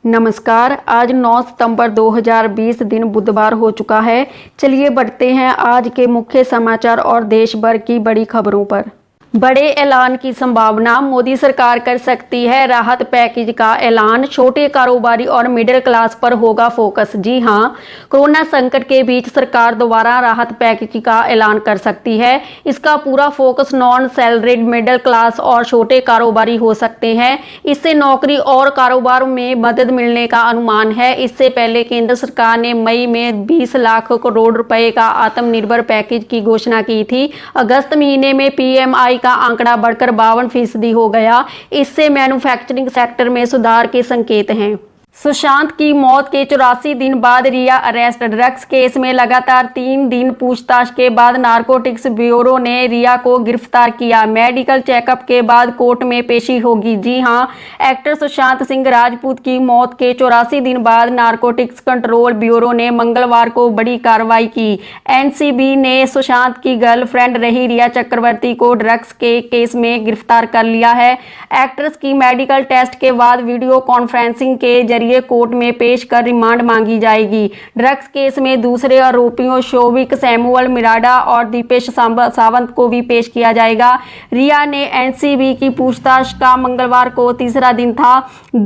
नमस्कार। आज 9 सितंबर 2020 दिन बुधवार हो चुका है। चलिए बढ़ते हैं आज के मुख्य समाचार और देश भर की बड़ी खबरों पर। बड़े ऐलान की संभावना, मोदी सरकार कर सकती है राहत पैकेज का ऐलान। छोटे कारोबारी और मिडिल क्लास पर होगा फोकस। जी हां, कोरोना संकट के बीच सरकार दोबारा राहत पैकेज का ऐलान कर सकती है। इसका पूरा focus non salaried, middle class और छोटे कारोबारी हो सकते हैं। इससे नौकरी और कारोबार में मदद मिलने का अनुमान है। इससे पहले केंद्र सरकार ने मई में 20 लाख करोड़ रुपए का आत्मनिर्भर पैकेज की घोषणा की थी। अगस्त महीने में पीएमआई का आंकड़ा बढ़कर 52% हो गया। इससे मैन्युफैक्चरिंग सेक्टर में सुधार के संकेत हैं। सुशांत की मौत के 84 दिन बाद रिया अरेस्ट। ड्रग्स केस में लगातार 3 दिन पूछताछ के बाद नारकोटिक्स ब्यूरो ने रिया को गिरफ्तार किया। मेडिकल चेकअप के बाद कोर्ट में पेशी होगी। जी हां, एक्टर सुशांत सिंह राजपूत की मौत के 84 दिन बाद नारकोटिक्स कंट्रोल ब्यूरो ने मंगलवार को बड़ी कार्रवाई की। एनसीबी ने सुशांत की गर्लफ्रेंड रही रिया चक्रवर्ती को ड्रग्स के केस में गिरफ्तार कर लिया है। एक्ट्रेस की मेडिकल टेस्ट के बाद वीडियो कॉन्फ्रेंसिंग के जरिए कोर्ट में पेश कर रिमांड मांगी जाएगी। ड्रग्स केस में दूसरे आरोपियों शोविक, सैमुअल मिरांडा और दीपेश सावंत को भी पेश किया जाएगा। रिया ने एनसीबी की पूछताछ का मंगलवार को तीसरा दिन था।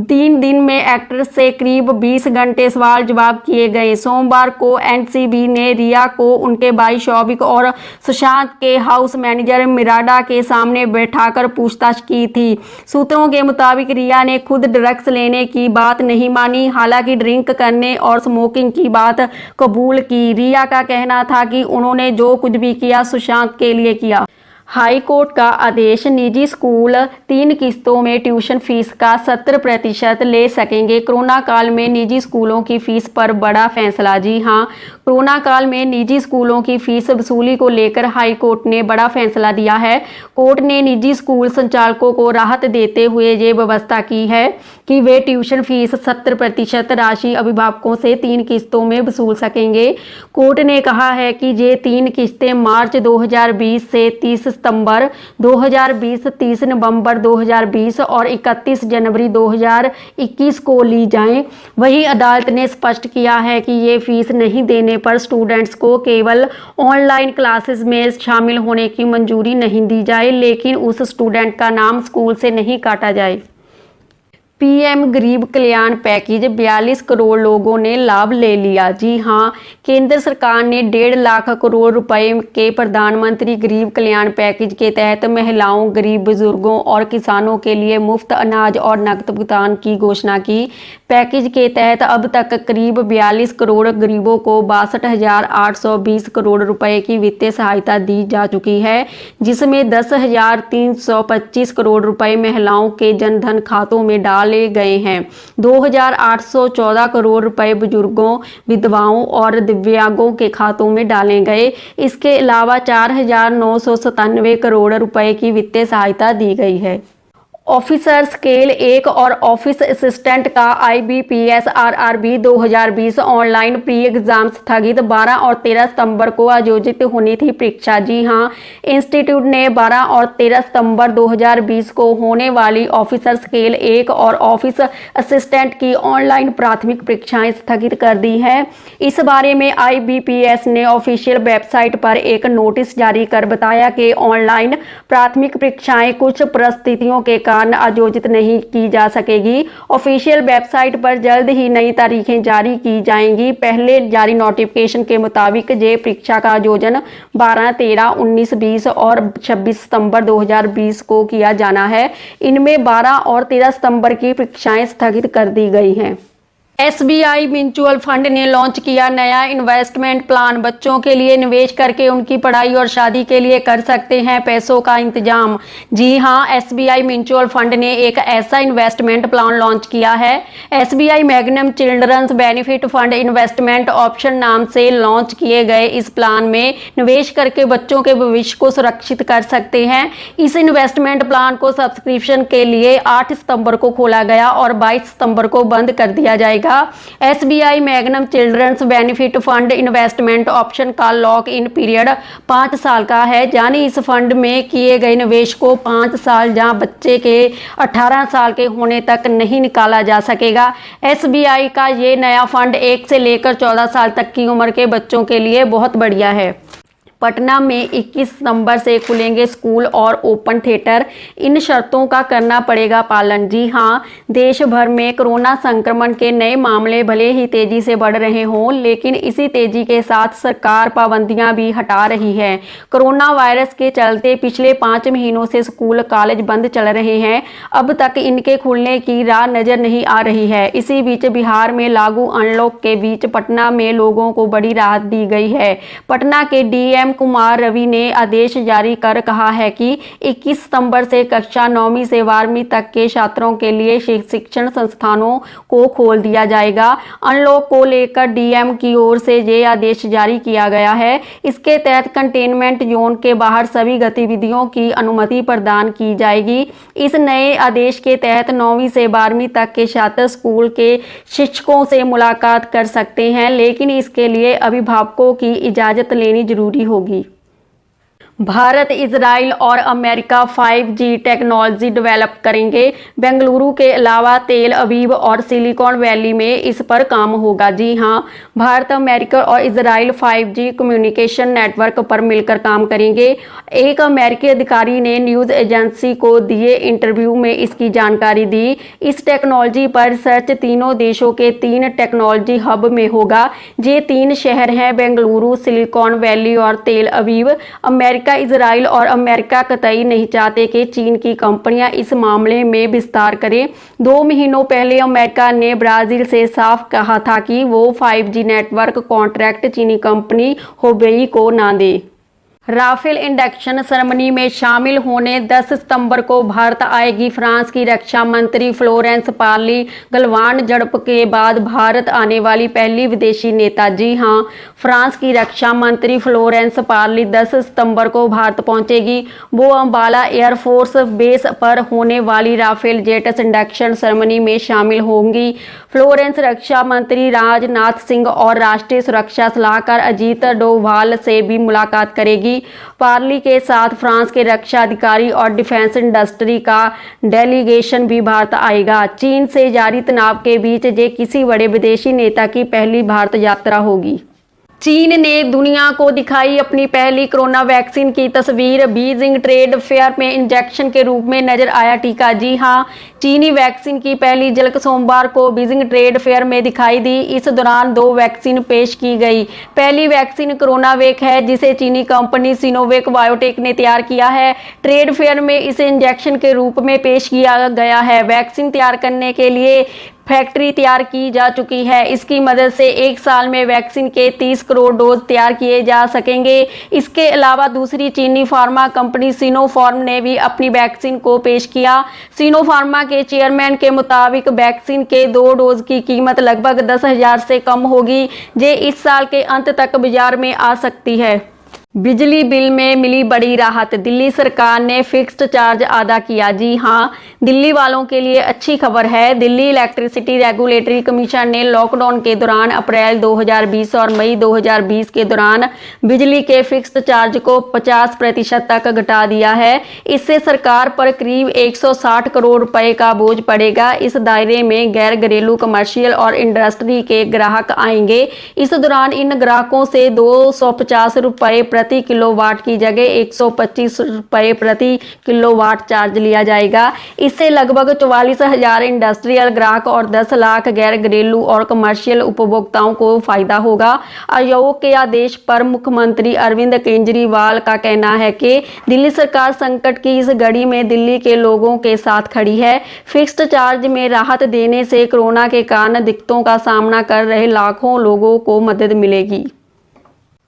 3 दिन में एक्ट्रेस से करीब 20 घंटे सवाल जवाब किए गए। सोमवार को एनसीबी ने रिया को उनके भाई शोविक और सुशांत के हाउस मैनेजर मिरांडा के सामने बैठाकर पूछताछ की थी। सूत्रों के मुताबिक रिया ने खुद ड्रग्स लेने की बात नहीं मानी, हालांकि ड्रिंक करने और स्मोकिंग की बात कबूल की। रिया का कहना था कि उन्होंने जो कुछ भी किया सुशांत के लिए किया। हाई कोर्ट का आदेश, निजी स्कूल 3 किस्तों में ट्यूशन फीस का 70% ले सकेंगे। कोरोना काल में निजी स्कूलों की फीस पर बड़ा फैसला। जी हां, कोरोना काल में निजी स्कूलों की फीस वसूली को लेकर हाई कोर्ट ने बड़ा फैसला दिया है। कोर्ट ने निजी स्कूल संचालकों को राहत देते हुए ये व्यवस्था की है कि वे ट्यूशन फीस 70% राशि अभिभावकों से 3 किस्तों में वसूल सकेंगे। कोर्ट ने कहा है कि ये 3 किस्तें मार्च 2020 से 30 सितंबर 2020, 30 नवंबर 2020 और 31 जनवरी 2021 को ली जाएं। वहीं अदालत ने स्पष्ट किया है कि ये फीस नहीं देने पर स्टूडेंट्स को केवल ऑनलाइन क्लासेस में शामिल होने की मंजूरी नहीं दी जाए, लेकिन उस स्टूडेंट का नाम स्कूल से नहीं काटा जाए। पीएम गरीब कल्याण पैकेज, 42 करोड़ लोगों ने लाभ ले लिया। जी हां, केंद्र सरकार ने 1.5 लाख करोड़ रुपए के प्रधानमंत्री गरीब कल्याण पैकेज के तहत महिलाओं, गरीब बुजुर्गों और किसानों के लिए मुफ्त अनाज और नकद भुगतान की घोषणा की। पैकेज के तहत अब तक करीब 42 करोड़ गरीबों को 62,820 करोड़ रुपए की वित्तीय सहायता दी जा चुकी है, जिसमें 10,325 करोड़ रुपए महिलाओं के जनधन खातों में डाले गए हैं। 2,814 करोड़ रुपए बुजुर्गों, विधवाओं और दिव्यांगों के खातों में डाले गए। इसके अलावा 4,997 करोड़ रुपए की वित्तीय सहायता दी गई है। ऑफिसर स्केल 1 और ऑफिस असिस्टेंट का IBPS RRB 2020 online pre exam स्थगित। 12 और 13 सितंबर को आयोजित होनी थी परीक्षा। जी हां, इंस्टीट्यूट ने 12 और 13 सितंबर 2020 को होने वाली ऑफिसर स्केल 1 और ऑफिस असिस्टेंट की ऑनलाइन प्राथमिक परीक्षाएं स्थगित कर दी हैं। इस बारे में IBPS ने ऑफिशियल वेबसाइट पर एक नोटिस जारी कर बताया कि ऑनलाइन प्राथमिक परीक्षाएं कुछ परिस्थितियों के कारण आयोजित नहीं की जा सकेगी। ऑफिशियल वेबसाइट पर जल्द ही नई तारीखें जारी की जाएंगी। पहले जारी नोटिफिकेशन के मुताबिक ये परीक्षा का आयोजन 12, 13, 19, 20 और 26 सितंबर 2020 को किया जाना है। इनमें 12 और 13 सितंबर की परीक्षाएं स्थगित कर दी गई हैं। SBI म्यूचुअल फंड ने लॉन्च किया नया इन्वेस्टमेंट प्लान। बच्चों के लिए निवेश करके उनकी पढ़ाई और शादी के लिए कर सकते हैं पैसों का इंतजाम। जी हां, SBI म्यूचुअल फंड ने एक ऐसा इन्वेस्टमेंट प्लान लॉन्च किया है। SBI magnum children's benefit fund investment option नाम से लॉन्च किए गए इस प्लान में निवेश करके बच्चों के भविष्य को सुरक्षित कर सकते हैं। इस इन्वेस्टमेंट प्लान को सब्सक्रिप्शन के लिए 8 सितंबर को खोला गया और 22 सितंबर को बंद कर दिया जाएगा। जाएगा। SBI magnum children's benefit fund investment option का लॉक इन पीरियड 5 साल का है, यानी इस फंड में किए गए निवेश को 5 साल या बच्चे के 18 साल के होने तक नहीं निकाला जा सकेगा। SBI का ये नया फंड 1 से लेकर 14 साल तक की उम्र के बच्चों के लिए बहुत बढ़िया है। पटना में 21 सितंबर से खुलेंगे स्कूल और ओपन थिएटर, इन शर्तों का करना पड़ेगा पालन। जी हां, देश भर में कोरोना संक्रमण के नए मामले भले ही तेजी से बढ़ रहे हों, लेकिन इसी तेजी के साथ सरकार पाबंदियां भी हटा रही है। कोरोना वायरस के चलते पिछले 5 महीनों से स्कूल कॉलेज बंद चल रहे हैं, अब तक इनके खुलने की राह नजर नहीं आ रही है। इसी बीच बिहार में लागू अनलॉक के बीच पटना में लोगों को बड़ी राहत दी गई है। पटना के DM कुमार रवि ने आदेश जारी कर कहा है कि 21 सितंबर से कक्षा 9वीं से 12वीं तक के छात्रों के लिए शिक्षण संस्थानों को खोल दिया जाएगा। अनलॉक को लेकर DM की ओर से ये आदेश जारी किया गया है। इसके तहत कंटेनमेंट जोन के बाहर सभी गतिविधियों की अनुमति प्रदान की जाएगी। इस नए आदेश के तहत 9वीं से 12वीं तक के छात्र स्कूल के शिक्षकों से मुलाकात कर सकते हैं, लेकिन इसके लिए अभिभावकों की इजाज़त लेनी जरूरी होगी। भारत, इजराइल और अमेरिका 5G टेक्नोलॉजी डेवलप करेंगे। बेंगलुरु के अलावा तेल अवीव और सिलिकॉन वैली में इस पर काम होगा। जी हां, भारत, अमेरिका और इजराइल 5G कम्युनिकेशन नेटवर्क पर मिलकर काम करेंगे। एक अमेरिकी अधिकारी ने न्यूज़ एजेंसी को दिए इंटरव्यू में इसकी जानकारी दी। इस टेक्नोलॉजी पर रिसर्च तीनों देशों के 3 टेक्नोलॉजी हब में होगा। ये 3 शहर हैं बेंगलुरु, सिलिकॉन वैली और तेल अवीव। अमेरिका, इजराइल और अमेरिका कतई नहीं चाहते कि चीन की कंपनियां इस मामले में विस्तार करें। 2 महीनों पहले अमेरिका ने ब्राजील से साफ कहा था कि वो 5G नेटवर्क कॉन्ट्रैक्ट चीनी कंपनी हुबेई को ना दे। राफेल इंडक्शन सेरेमनी में शामिल होने 10 सितंबर को भारत आएगी फ्रांस की रक्षा मंत्री फ्लोरेंस पार्ली। गलवान झड़प के बाद भारत आने वाली पहली विदेशी नेता। जी हां, फ्रांस की रक्षा मंत्री फ्लोरेंस पार्ली 10 सितंबर को भारत पहुंचेगी। वो अंबाला एयरफोर्स बेस पर होने वाली राफेल जेट्स इंडक्शन सेरेमनी में शामिल होंगी। फ्लोरेंस रक्षा मंत्री राजनाथ सिंह और राष्ट्रीय सुरक्षा सलाहकार अजीत डोभाल से भी मुलाकात करेगी। पार्ली के साथ फ्रांस के रक्षा अधिकारी और डिफेंस इंडस्ट्री का डेलीगेशन भी भारत आएगा। चीन से जारी तनाव के बीच ये किसी बड़े विदेशी नेता की पहली भारत यात्रा होगी। चीन ने दुनिया को दिखाई अपनी पहली कोरोना वैक्सीन की तस्वीर। बीजिंग ट्रेड फेयर में इंजेक्शन के रूप में नजर आया टीका। जी हां, चीनी वैक्सीन की पहली झलक सोमवार को बीजिंग ट्रेड फेयर में दिखाई दी। इस दौरान 2 वैक्सीन पेश की गई। पहली वैक्सीन कोरोनावेक है, जिसे चीनी कंपनी सिनोवेक बायोटेक ने तैयार किया है। ट्रेड फेयर में इसे इंजेक्शन के रूप में पेश किया गया है। वैक्सीन तैयार करने के लिए फैक्ट्री तैयार की जा चुकी है। इसकी मदद से 1 साल में वैक्सीन के 30 करोड़ डोज तैयार किए जा सकेंगे। इसके अलावा दूसरी चीनी फार्मा कंपनी सिनोफार्म ने भी अपनी वैक्सीन को पेश किया। सिनोफार्मा के चेयरमैन के मुताबिक वैक्सीन के 2 डोज की कीमत लगभग 10,000 से कम होगी, जो इस साल के अंत तक बाजार में आ सकती है। बिजली बिल में मिली बड़ी राहत, दिल्ली सरकार ने फिक्स्ड चार्ज अदा किया। जी हां, दिल्ली वालों के लिए अच्छी खबर है। दिल्ली इलेक्ट्रिसिटी रेगुलेटरी कमीशन ने लॉकडाउन के दौरान अप्रैल 2020 और मई 2020 के दौरान बिजली के फिक्स्ड चार्ज को 50% तक घटा दिया है। इससे सरकार पर करीब 160 करोड़ रुपए का बोझ पड़ेगा। इस दायरे में गैर घरेलू, कमर्शियल और इंडस्ट्री के ग्राहक आएंगे। इस दौरान इन ग्राहकों से 250 रुपए प्रति किलोवाट की जगह 125 रुपए प्रति किलोवाट चार्ज लिया जाएगा। इससे लगभग 44,000 इंडस्ट्रियल ग्राहक और 10 लाख गैर घरेलू और कमर्शियल उपभोक्ताओं को फायदा होगा। आयोग के आदेश पर मुख्यमंत्री अरविंद केजरीवाल का कहना है कि दिल्ली सरकार संकट की इस घड़ी में दिल्ली के लोगों के साथ खड़ी है। फिक्स्ड चार्ज में राहत देने से कोरोना के कारण दिक्कतों का सामना कर रहे लाखों लोगों को मदद मिलेगी।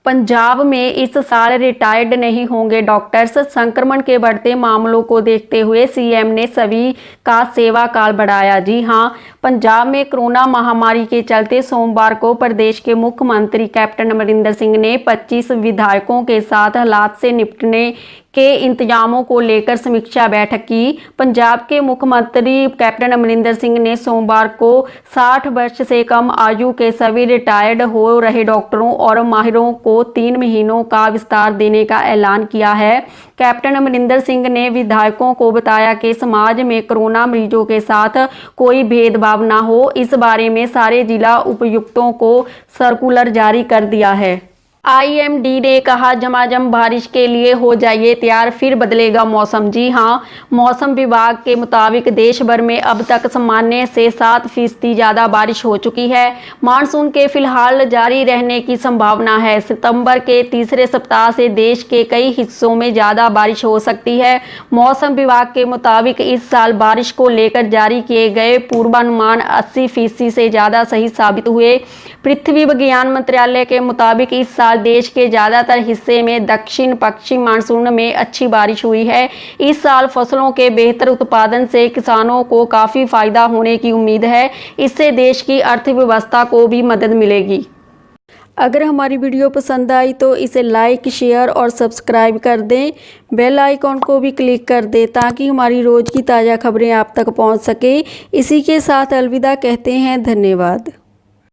पंजाब में इस साल रिटायर्ड नहीं होंगे डॉक्टर्स। संक्रमण के बढ़ते मामलों को देखते हुए सीएम ने सभी का सेवा काल बढ़ाया। जी हां, पंजाब में कोरोना महामारी के चलते सोमवार को प्रदेश के मुख्यमंत्री कैप्टन अमरिंदर सिंह ने 25 विधायकों के साथ हालात से निपटने के इंतजामों को लेकर समीक्षा बैठक की। पंजाब के मुख्यमंत्री कैप्टन अमरिंदर सिंह ने सोमवार को 60 वर्ष से कम आयु के सभी रिटायर्ड हो रहे डॉक्टरों और माहिरों को 3 महीनों का विस्तार देने का ऐलान किया है। कैप्टन अमरिंदर सिंह ने विधायकों को बताया कि समाज में कोरोना मरीजों के साथ कोई भेदभाव न हो, इस बारे में सारे जिला उपायुक्तों को सर्कुलर जारी कर दिया है। आईएमडी ने कहा, झमाझम बारिश के लिए हो जाइए तैयार, फिर बदलेगा मौसम। जी हां, मौसम विभाग के मुताबिक देश भर में अब तक सामान्य से 7% ज़्यादा बारिश हो चुकी है। मानसून के फिलहाल जारी रहने की संभावना है। सितंबर के तीसरे सप्ताह से देश के कई हिस्सों में ज़्यादा बारिश हो सकती है। मौसम विभाग के मुताबिक इस साल बारिश को लेकर जारी किए गए पूर्वानुमान 80% से ज़्यादा सही साबित हुए। पृथ्वी विज्ञान मंत्रालय के मुताबिक इस साल देश के ज़्यादातर हिस्से में दक्षिण पश्चिम मानसून में अच्छी बारिश हुई है। इस साल फसलों के बेहतर उत्पादन से किसानों को काफ़ी फायदा होने की उम्मीद है। इससे देश की अर्थव्यवस्था को भी मदद मिलेगी। अगर हमारी वीडियो पसंद आई तो इसे लाइक, शेयर और सब्सक्राइब कर दें। बेल आइकॉन को भी क्लिक कर दें ताकि हमारी रोज़ की ताज़ा खबरें आप तक पहुंच सके। इसी के साथ अलविदा कहते हैं। धन्यवाद।